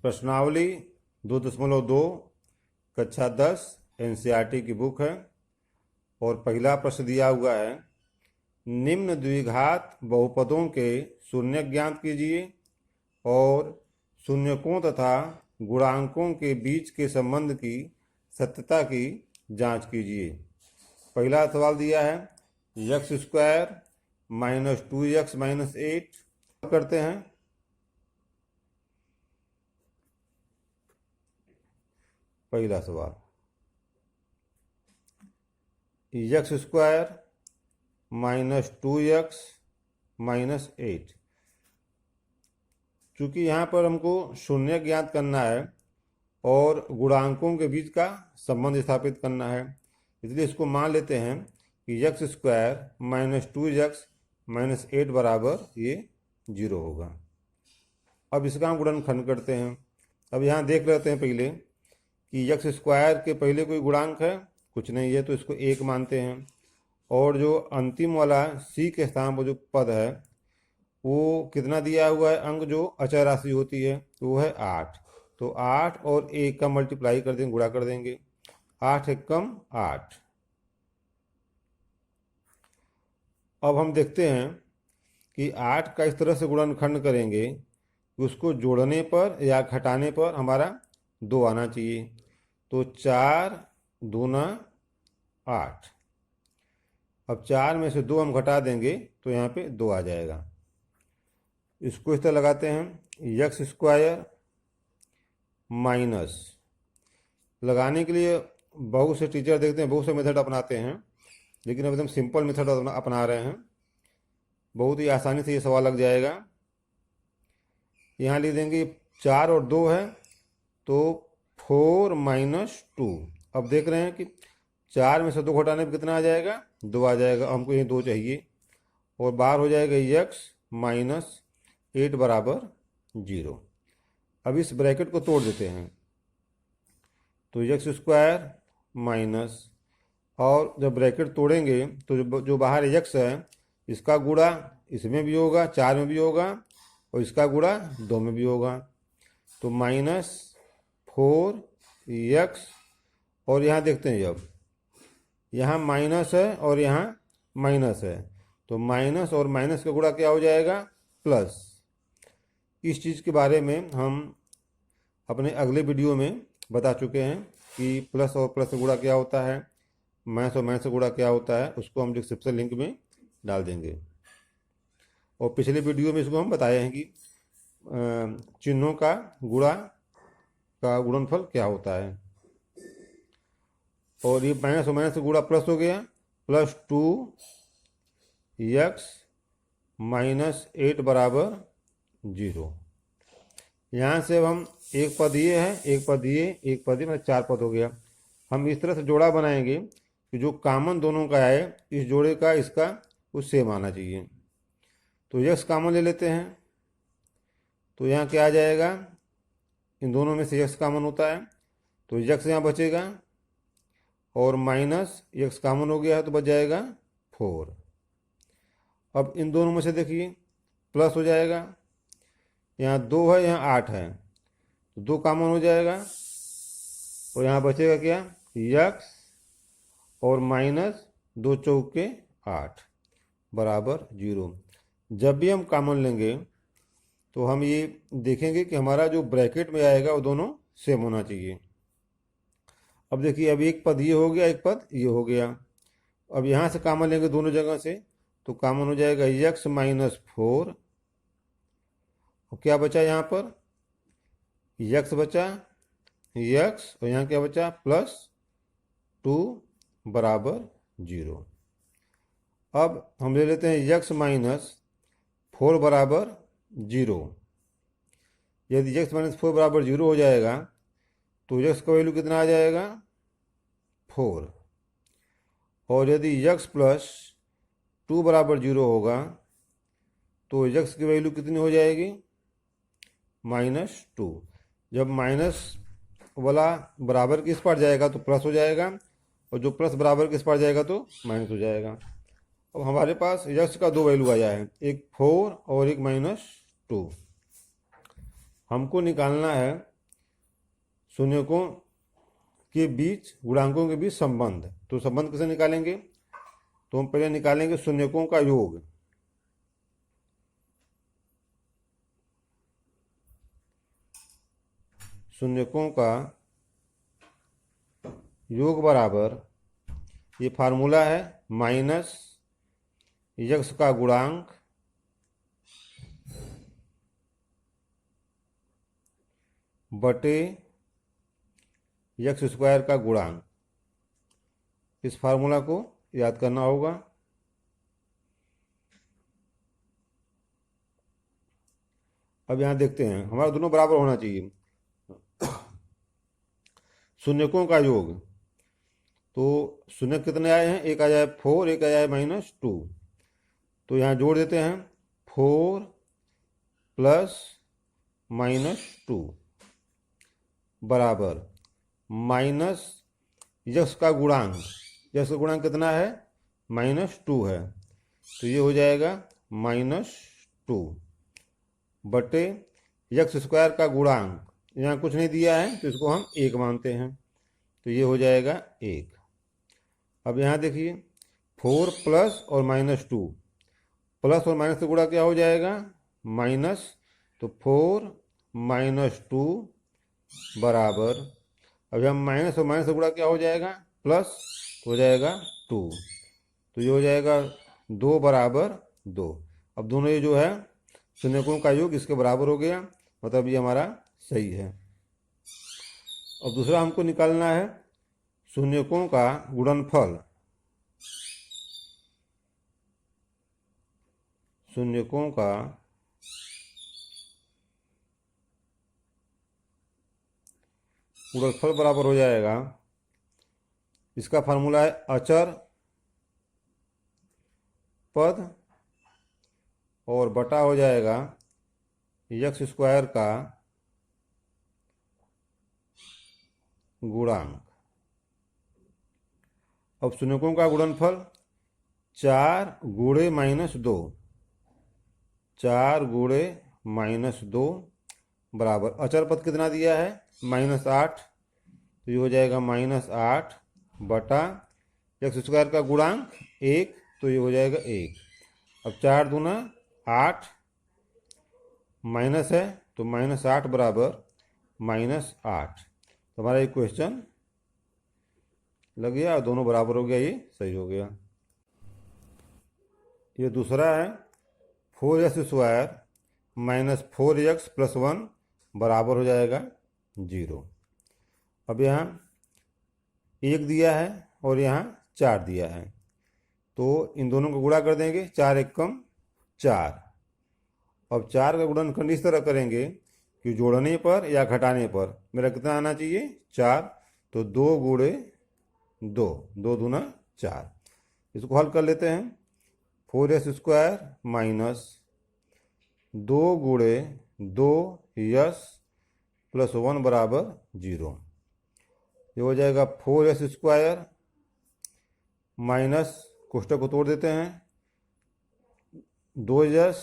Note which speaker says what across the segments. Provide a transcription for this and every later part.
Speaker 1: प्रश्नावली 2.2 कक्षा 10 एनसीईआरटी की बुक है। और पहला प्रश्न दिया हुआ है, निम्न द्विघात बहुपदों के शून्य ज्ञात कीजिए और शून्यकों तथा गुणांकों के बीच के संबंध की सत्यता की जांच कीजिए। पहला सवाल दिया है x² माइनस 2x माइनस 8 करते हैं। पहला सवाल x² माइनस 2x माइनस 8, चूँकि यहाँ पर हमको शून्य ज्ञात करना है और गुणांकों के बीच का संबंध स्थापित करना है, इसलिए इसको मान लेते हैं कि x² माइनस 2x माइनस 8 बराबर ये 0 होगा। अब इसका हम गुणनखंड करते हैं। अब यहाँ देख लेते हैं पहले कि x² के पहले कोई गुणांक है, कुछ नहीं है, तो इसको 1 मानते हैं। और जो अंतिम वाला c के स्थान पर जो पद है वो कितना दिया हुआ है, अंक जो अचर राशि होती है वो है 8। तो 8 और 1 का मल्टीप्लाई कर देंगे, गुणा कर देंगे, 8 एकम 8। अब हम देखते हैं कि 8 का इस तरह से गुणनखंड करेंगे कि उसको जोड़ने पर या घटाने पर हमारा 2 आना चाहिए। तो 4 दूना 8। अब 4 में से 2 हम घटा देंगे तो यहाँ पे 2 आ जाएगा। इसको इस तरह लगाते हैं, x² माइनस, लगाने के लिए बहुत से टीचर देखते हैं बहुत से मेथड अपनाते हैं, लेकिन अब एकदम सिंपल मेथड अपना रहे हैं। बहुत ही आसानी से ये सवाल लग जाएगा। यहाँ लिख देंगे 4 और 2 है तो 4 माइनस 2। अब देख रहे हैं कि 4 में से 2 घटाने पर कितना आ जाएगा, 2 आ जाएगा। हमको ये 2 चाहिए और बाहर हो जाएगा x माइनस 8 बराबर 0। अब इस ब्रैकेट को तोड़ देते हैं, तो x² माइनस, और जब ब्रैकेट तोड़ेंगे तो जो बाहर x है इसका गुणा इसमें भी होगा, 4 में भी होगा, और इसका गुणा 2 में भी होगा। तो माइनस 4x, और यहाँ देखते हैं जब यहाँ माइनस है और यहाँ माइनस है तो माइनस और माइनस का गुणा क्या हो जाएगा, प्लस। इस चीज़ के बारे में हम अपने अगले वीडियो में बता चुके हैं कि प्लस और प्लस का गुणा क्या होता है, माइनस और माइनस का गुणा क्या होता है, उसको हम डिस्क्रिप्शन लिंक में डाल देंगे। और पिछले वीडियो में इसको हम बताए हैं कि चिन्हों का गुणा का गुणनफल क्या होता है। और ये माइनस और माइनस का गुणा प्लस हो गया, प्लस 2x माइनस 8 बराबर 0। यहाँ से अब हम एक पद ये है, एक पद ये, एक पद ये, मतलब 4 पद हो गया। हम इस तरह से जोड़ा बनाएंगे कि जो कॉमन दोनों का है इस जोड़े का इसका वो सेम आना चाहिए। तो x कॉमन ले लेते हैं, तो यहाँ क्या आ जाएगा, इन दोनों में से x कॉमन होता है तो x यहाँ बचेगा, और माइनस x कॉमन हो गया है तो बच जाएगा 4। अब इन दोनों में से देखिए प्लस हो जाएगा, यहाँ 2 है यहाँ 8 है तो 2 कॉमन हो जाएगा, और यहाँ बचेगा क्या, x और माइनस 2 चौके 8 बराबर 0। जब भी हम कॉमन लेंगे तो हम ये देखेंगे कि हमारा जो ब्रैकेट में आएगा वो दोनों सेम होना चाहिए। अब देखिए, अब एक पद ये हो गया, एक पद ये हो गया। अब यहाँ से कॉमन लेंगे दोनों जगह से तो कॉमन हो जाएगा x माइनस 4, और क्या बचा यहाँ पर, x बचा, x, और यहाँ क्या बचा, प्लस 2 बराबर 0। अब हम ले लेते हैं x माइनस 4 बराबर 0। यदि x माइनस 4 बराबर 0 हो जाएगा तो x का वैल्यू कितना आ जाएगा, 4। और यदि x प्लस 2 बराबर 0 होगा तो x की वैल्यू कितनी हो जाएगी, माइनस 2। जब माइनस वाला बराबर किस पर जाएगा तो प्लस हो जाएगा, और जो प्लस बराबर किस पर जाएगा तो माइनस हो जाएगा। अब हमारे पास x का 2 वैल्यू आया है, एक 4 और एक माइनस 2। हमको निकालना है शून्यकों के बीच, गुणांकों के बीच संबंध। तो संबंध कैसे निकालेंगे? तो हम पहले निकालेंगे शून्यकों का योग। शून्यकों का योग बराबर, ये फार्मूला है माइनस यक्स का गुणांक बटे यक्स स्क्वायर का गुणांक। इस फार्मूला को याद करना होगा। अब यहां देखते हैं, हमारा दोनों बराबर होना चाहिए। शून्यकों का योग, तो शून्य कितने आए हैं? एक आया है 4, एक आया है -2। तो यहाँ जोड़ देते हैं 4 प्लस -2 बराबर माइनस यक्स का गुणांक। यक्स का गुणांक कितना है? -2 है। तो ये हो जाएगा -2 बटे यक्स स्क्वायर का गुणांक। यहाँ कुछ नहीं दिया है तो इसको हम 1 मानते हैं, तो ये हो जाएगा 1। अब यहाँ देखिए 4 प्लस और -2, प्लस और माइनस का गुणा क्या हो जाएगा? माइनस। तो 4 -2 बराबर, अब हम माइनस और माइनस का गुणा क्या हो जाएगा? प्लस, तो हो जाएगा 2। तो ये हो जाएगा 2 बराबर 2। अब दोनों ये जो है शून्यकों का योग इसके बराबर हो गया, मतलब ये हमारा सही है। अब दूसरा हमको निकालना है शून्यकों का गुणनफल। शून्यकों का गुणनफल बराबर हो जाएगा, इसका फार्मूला है अचर पद और बटा हो जाएगा यक्स स्क्वायर का गुणांक। अब शून्यकों का गुणनफल 4 गुणे -2, 4 गुणे -2 बराबर, अचर पद कितना दिया है? -8। तो ये हो जाएगा -8 बटा एक्स स्क्वायर का गुणांक 1, तो ये हो जाएगा 1। अब 4 दूना 8, माइनस है तो -8 बराबर -8। तो हमारा ये क्वेश्चन लग गया और दोनों बराबर हो गया, ये सही हो गया। ये दूसरा है 4x स्क्वायर -4x + 1 बराबर हो जाएगा 0। अब यहाँ 1 दिया है और यहाँ 4 दिया है, तो इन दोनों को गुणा कर देंगे, 4 एकम 4। अब 4 का गुणनखंड इस तरह करेंगे कि जोड़ने पर या घटाने पर मेरा कितना आना चाहिए? 4। तो 2 गुणे 2, 2 दूना 4। इसको हल कर लेते हैं। 4x स्क्वायर माइनस 2 गुणे 2s + 1 बराबर 0। ये हो जाएगा 4s स्क्वायर माइनस, कोष्टक को तोड़ देते हैं, 2s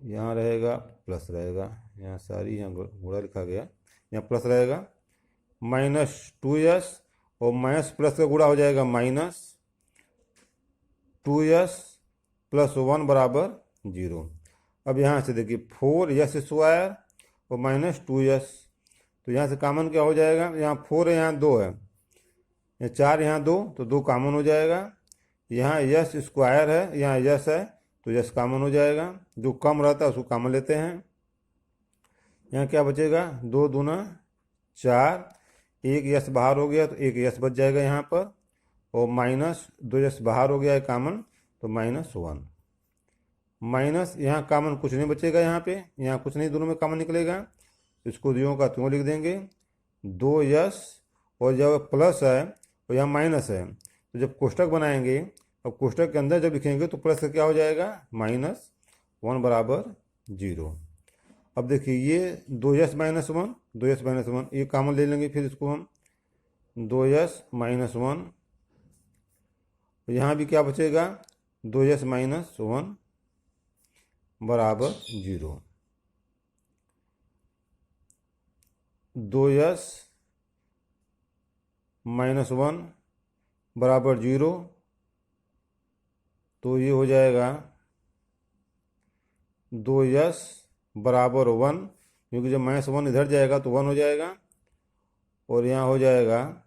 Speaker 1: यहाँ रहेगा प्लस रहेगा, यहाँ सारी यहाँ गुणा लिखा गया, यहाँ प्लस रहेगा, -2s और माइनस प्लस का गुणा हो जाएगा -2s + 1 बराबर 0। अब यहाँ से देखिए 4s स्क्वायर और -2s, तो यहाँ से कॉमन क्या हो जाएगा? यहाँ 4 है, यहाँ 2 है, यहाँ 4, यहाँ 2, तो 2 कॉमन हो जाएगा। यहाँ यस स्क्वायर है, यहाँ यस है, तो यस कॉमन हो जाएगा। जो कम रहता है उसको कॉमन लेते हैं। यहाँ क्या बचेगा? 2 दूना 4, 1 यस बाहर हो गया तो 1 यस बच जाएगा यहाँ पर, और -2s बाहर हो गया है कॉमन, तो -1 माइनस, यहाँ कॉमन कुछ नहीं बचेगा, यहाँ पे यहाँ कुछ नहीं, दोनों में कॉमन निकलेगा, इसको दियों का त्यों लिख देंगे। 2s और जब प्लस है और यहाँ माइनस है, तो जब कोष्टक बनाएंगे, अब कोष्टक के अंदर जब लिखेंगे तो प्लस का क्या हो जाएगा? -1 बराबर 0। अब देखिए ये 2s -1, 2s -1 ये कॉमन ले लेंगे, फिर इसको हम 2s -1, यहाँ भी क्या बचेगा? 2s -1 बराबर 0। 2s माइनस 1 बराबर 0, तो ये हो जाएगा 2s बराबर 1, क्योंकि जब -1 इधर जाएगा तो 1 हो जाएगा, और यहाँ हो जाएगा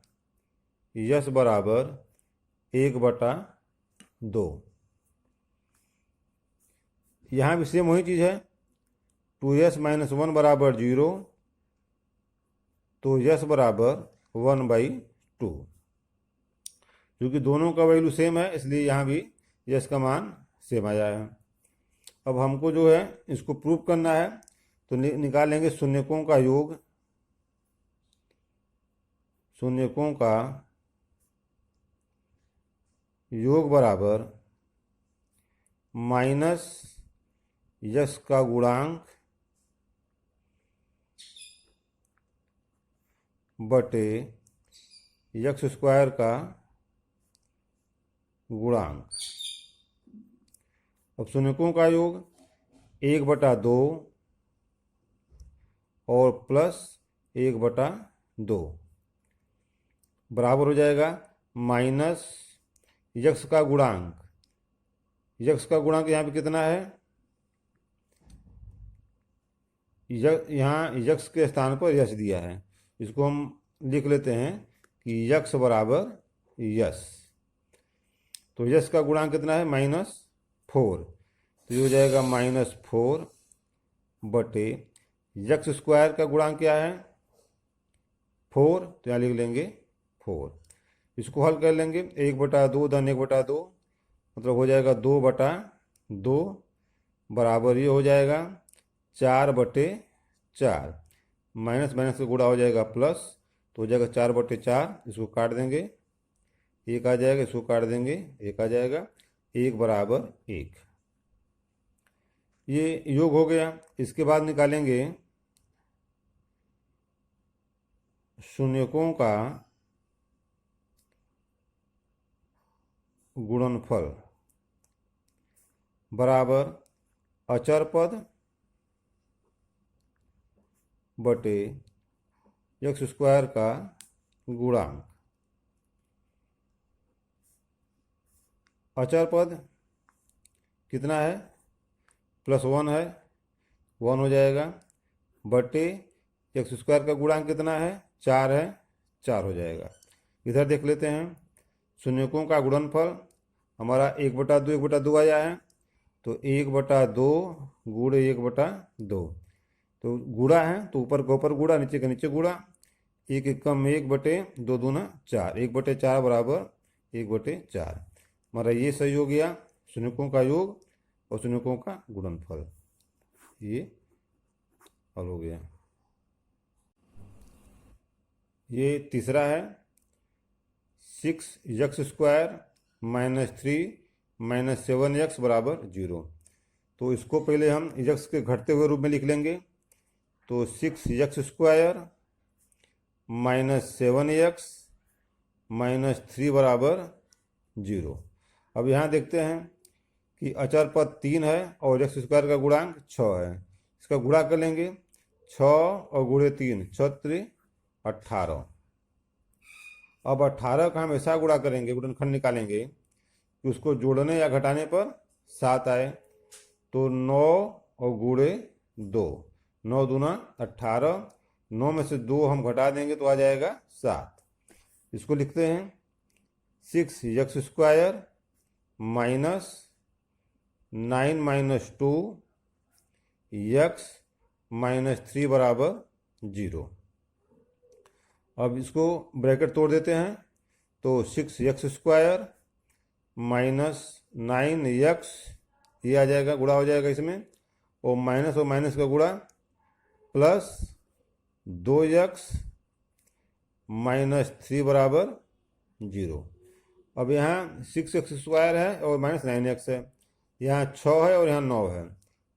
Speaker 1: यस बराबर 1/2। यहाँ भी सेम वही चीज़ है, 2s माइनस 1 बराबर 0, तो यस बराबर 1/2। क्योंकि दोनों का वैल्यू सेम है, इसलिए यहाँ भी यस का मान सेम आ जाएगा। अब हमको जो है इसको प्रूव करना है, तो निकालेंगे शून्यकों का योग। शून्यकों का योग बराबर माइनस यस का गुणांक बटे यक्स स्क्वायर का गुणांक। अब शून्यकों का योग 1/2 और प्लस 1/2 बराबर हो जाएगा माइनस यक्स का गुणांक। यक्स का गुणांक यहाँ पे कितना है, यहाँ यक्स के स्थान पर यश दिया है, इसको हम लिख लेते हैं कि यक्स बराबर यस। तो यश का गुणांक कितना है, -4, तो ये हो जाएगा -4 बटे यक्स स्क्वायर का गुणांक क्या है 4, तो यहाँ लिख लेंगे 4। इसको हल कर लेंगे, 1/2 धन 1/2, मतलब हो जाएगा 2/2 बराबर ये हो जाएगा 4/4। माइनस माइनस का गुणा हो जाएगा प्लस, तो हो जाएगा 4/4। इसको काट देंगे, 1 आ जाएगा, इसको काट देंगे, 1 आ जाएगा, 1 बराबर 1। ये योग हो गया। इसके बाद निकालेंगे शून्यकों का गुणनफल बराबर अचर पद बटे एक्स स्क्वायर का गुणांक। अचर पद कितना है, +1 है, 1 हो जाएगा, बटे एक्स स्क्वायर का गुणांक कितना है 4 है, 4 हो जाएगा। इधर देख लेते हैं, शून्यकों का गुणनफल हमारा 1/2 1/2 आया है, तो 1/2 गुणे 1/2, तो गुणा है तो ऊपर के ऊपर गुणा, नीचे के नीचे गुणा, 1 एकम 1 बटे 2 दूना 4, 1/4 बराबर 1/4। हमारा ये सही हो गया, शून्यकों का योग और शून्यकों का गुणनफल, ये हल हो गया। ये तीसरा है, 6x² - 3 - 7x बराबर 0। तो इसको पहले हम x के घटते हुए रूप में लिख लेंगे, तो 6x² - 7x - 3 बराबर 0। अब यहाँ देखते हैं कि अचर पद 3 है और एक्स स्क्वायर का गुणांक 6 है। इसका गुणा कर लेंगे, 6 और गुणे 3 6 3 18। अब 18 का हम ऐसा गुणा करेंगे, गुणनखंड निकालेंगे कि उसको जोड़ने या घटाने पर 7 आए, तो 9 और गुणे 2, 9 दूना 18, 9 में से 2 हम घटा देंगे तो आ जाएगा 7। इसको लिखते हैं 6x² - 9 - 2 x - 3 बराबर 0। अब इसको ब्रैकेट तोड़ देते हैं, तो 6x² - 9x, ये आ जाएगा, गुणा हो जाएगा इसमें, और माइनस का गुणा, प्लस 2x - 3 बराबर 0। अब यहाँ 6x² है और -9x है, यहाँ 6 है और यहाँ 9 है,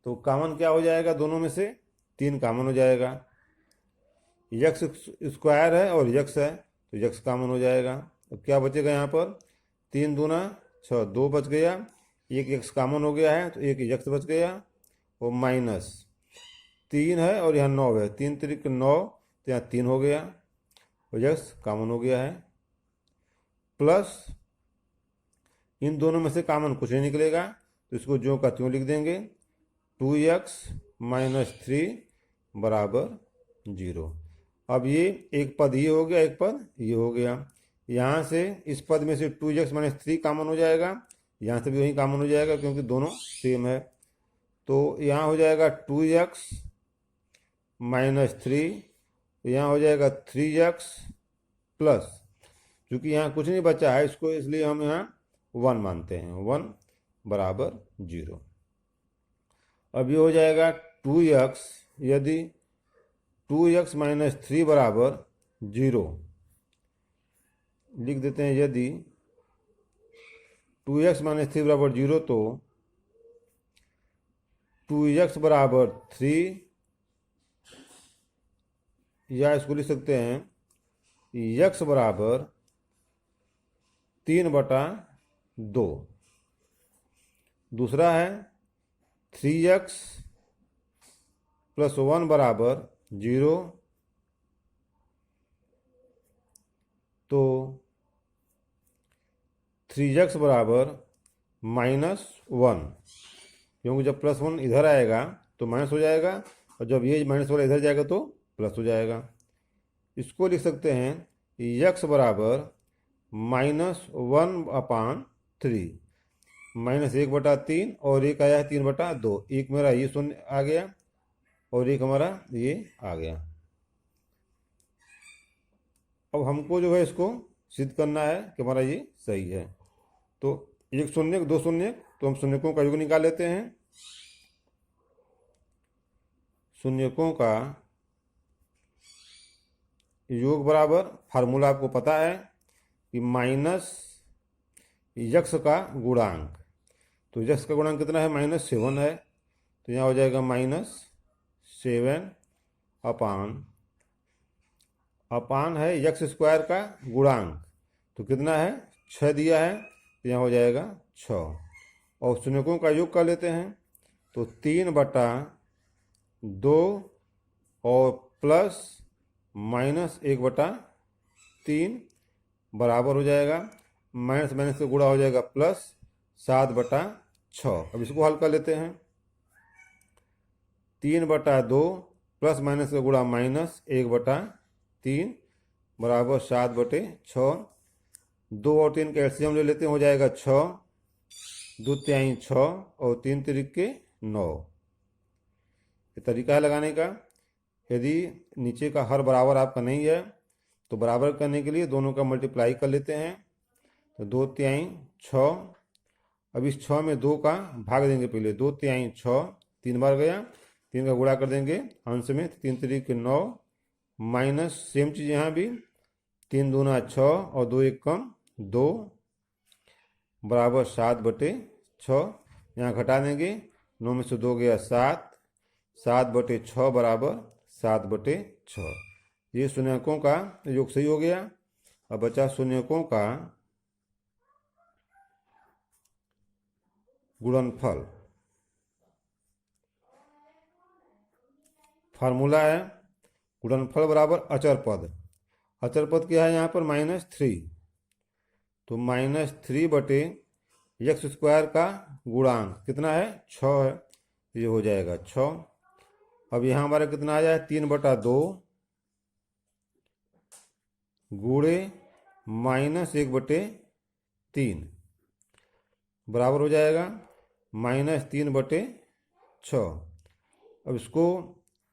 Speaker 1: तो कॉमन क्या हो जाएगा, दोनों में से 3 कॉमन हो जाएगा। x² है और x है, तो x कॉमन हो जाएगा। अब क्या बचेगा यहाँ पर, 3 दूना 6, 2 बच गया, एक x कॉमन हो गया है, तो एक x बच गया, और -3 है और यहाँ 9 है, 3 3 9, तो यहाँ 3 हो गया और यक्स कॉमन हो गया है, प्लस इन दोनों में से कॉमन कुछ नहीं निकलेगा तो इसको ज्यों का त्यों लिख देंगे, 2x माइनस 3 बराबर 0। अब ये एक पद ये हो गया, एक पद ये हो गया। यहाँ से इस पद में से 2x माइनस 3 कॉमन हो जाएगा, यहाँ से भी वही कॉमन हो जाएगा क्योंकि दोनों सेम है। तो यहाँ हो जाएगा 2x माइनस 3, यहाँ हो जाएगा 3x प्लस, क्योंकि यहाँ कुछ नहीं बचा है इसको, इसलिए हम यहाँ 1 मानते हैं, 1 बराबर 0। अब ये हो जाएगा 2x, यदि 2x माइनस 3 बराबर 0 लिख देते हैं, यदि 2x माइनस 3 बराबर 0 तो 2x बराबर 3, या इसको लिख सकते हैं x बराबर 3/2। दूसरा है 3x प्लस 1 बराबर 0, तो 3x बराबर -1, क्योंकि जब +1 इधर आएगा तो माइनस हो जाएगा और जब ये माइनस वाला इधर जाएगा तो प्लस हो जाएगा। इसको लिख सकते हैं x बराबर -1/3, -1/3 और एक आया है 3/2, एक मेरा ये शून्य आ गया और एक हमारा ये आ गया। अब हमको जो है इसको सिद्ध करना है कि हमारा ये सही है। तो एक शून्य दो शून्य, तो हम शून्यकों का योग निकाल लेते हैं। शून्यकों का योग बराबर, फार्मूला आपको पता है कि माइनस यक्स का गुणांक, तो यक्स का गुणांक कितना है, -7 है, तो यहाँ हो जाएगा -7 अपान है यक्स स्क्वायर का गुणांक, तो कितना है 6 दिया है, तो यहाँ हो जाएगा 6। और शून्यकों का योग कर लेते हैं, तो 3/2 और प्लस -1/3 बराबर हो जाएगा, माइनस माइनस से गुणा हो जाएगा प्लस 7/6। अब इसको हल कर लेते हैं, 3/2 प्लस माइनस का गुणा -1/3 बराबर 7/6। 2 और 3 का एलसीएम ले लेते हैं, हो जाएगा 6, 2 तिहाई 6 और 3 तिरिके 9। ये तरीका है लगाने का। यदि नीचे का हर बराबर आपका नहीं है तो बराबर करने के लिए दोनों का मल्टीप्लाई कर लेते हैं, तो 2 तिहाई 6। अब इस 6 में 2 का भाग देंगे, पहले 2 तिहाई 6 3 बार गया, 3 का गुणा कर देंगे अंश में, 3 तिरिके 9 माइनस सेम चीज़ यहाँ भी, 3 दूना 6 और 2 एक कम 2 बराबर 7/6। यहाँ घटा देंगे, 9 में से 2 गया 7, 7/6 बराबर 7/6। ये शून्यकों का योग सही हो गया। अब बचा शून्यकों का गुणनफल। फार्मूला है गुणनफल बराबर अचर पद। अचर पद क्या है यहाँ पर, -3, तो -3/x स्क्वायर का गुणांक कितना है 6 है, ये हो जाएगा 6। अब यहाँ हमारा कितना आ जाए 3/2 गुणे -1/3 बराबर हो जाएगा -3/6। अब इसको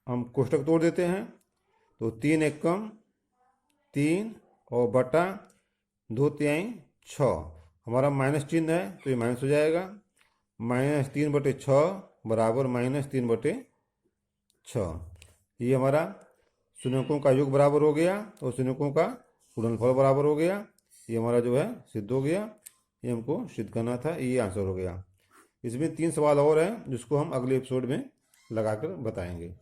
Speaker 1: हम कोष्टक तोड़ देते हैं, तो 3 एकम 3 और बटा 2 तिहाई 6, हमारा माइनस चिन्ह है तो ये माइनस हो जाएगा, -3/6 बराबर -3/6। ये हमारा शून्यकों का योग बराबर हो गया और शून्यकों का गुणनफल बराबर हो गया। ये हमारा जो है सिद्ध हो गया, ये हमको सिद्ध करना था, ये आंसर हो गया। इसमें 3 सवाल और हैं जिसको हम अगले एपिसोड में लगाकर बताएंगे।